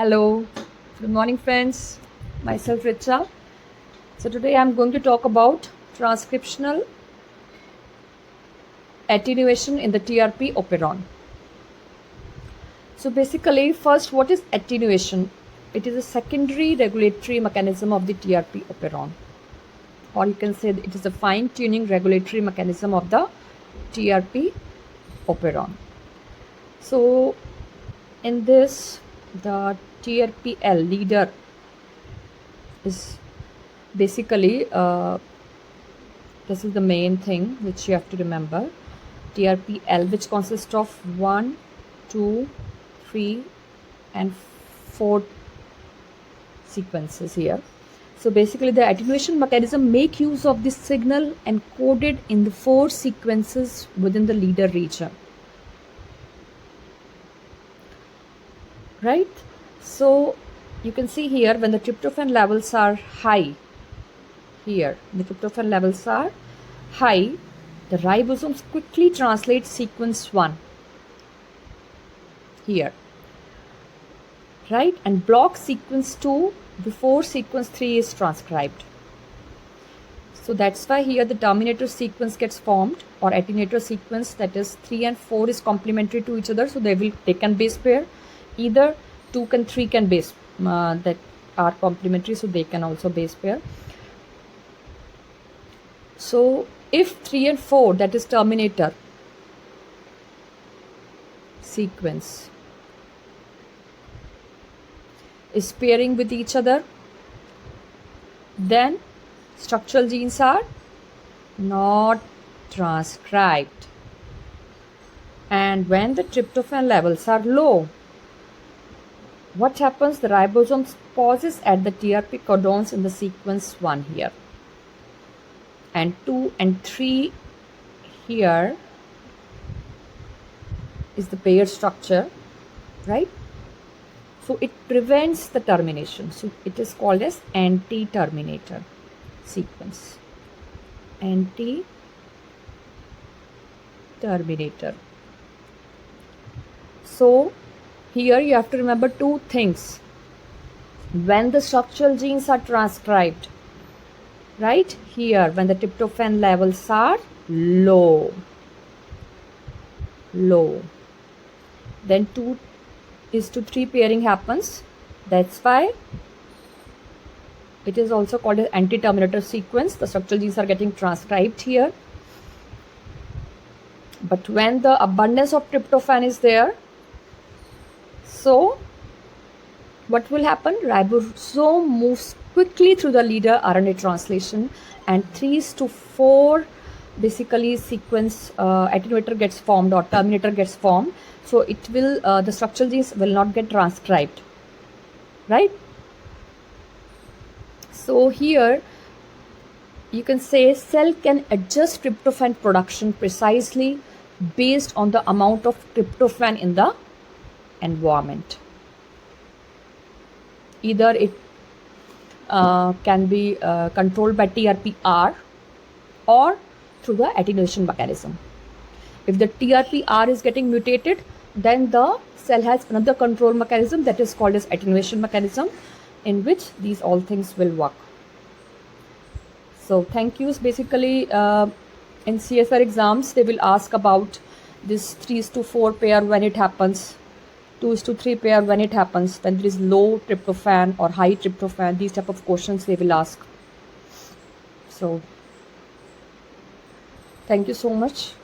Hello, good morning, friends. Myself, Richa. So, today I'm going to talk about transcriptional attenuation in the TRP operon. So, basically, first, what is attenuation? It is a secondary regulatory mechanism of the TRP operon, or you can say it is a fine tuning regulatory mechanism of the TRP operon. So, in this, the TRPL leader is basically this is the main thing which you have to remember. TRPL, which consists of 1, 2, 3 and 4 sequences here. So basically the attenuation mechanism make use of this signal encoded in the 4 sequences within the leader region. Right? So you can see here when the tryptophan levels are high, here the tryptophan levels are high, the ribosomes quickly translate sequence 1 here, right, and block sequence 2 before sequence 3 is transcribed. So that's why here the terminator sequence gets formed, or attenuator sequence, that is 3 and 4 is complementary to each other, so they can base pair. Either 2 and 3 can base that are complementary, so they can also base pair. So if 3 and 4, that is terminator sequence, is pairing with each other, then structural genes are not transcribed. And when the tryptophan levels are low, what happens? The ribosome pauses at the TRP codons in the sequence 1 here, and 2 and 3 here is the pair structure, right? So it prevents the termination. So it is called as anti-terminator sequence. Anti-terminator. So here you have to remember 2 things. When the structural genes are transcribed, right, here when the tryptophan levels are low, then 2 is to 3 pairing happens. That's why it is also called as anti-terminator sequence. The structural genes are getting transcribed here. But when the abundance of tryptophan is there, so what will happen? Ribosome moves quickly through the leader RNA translation, and 3 to 4 basically sequence attenuator gets formed, or terminator gets formed. So it will the structural genes will not get transcribed, right? So here you can say cell can adjust tryptophan production precisely based on the amount of tryptophan in the environment. Either it can be controlled by TRPR or through the attenuation mechanism. If the TRPR is getting mutated, then the cell has another control mechanism that is called as attenuation mechanism, in which these all things will work. So thank you. Basically in CSR exams they will ask about this 3 to 4 pair when it happens, 2 to 3 pair when it happens, then there is low tryptophan or high tryptophan. These type of questions they will ask. So thank you so much.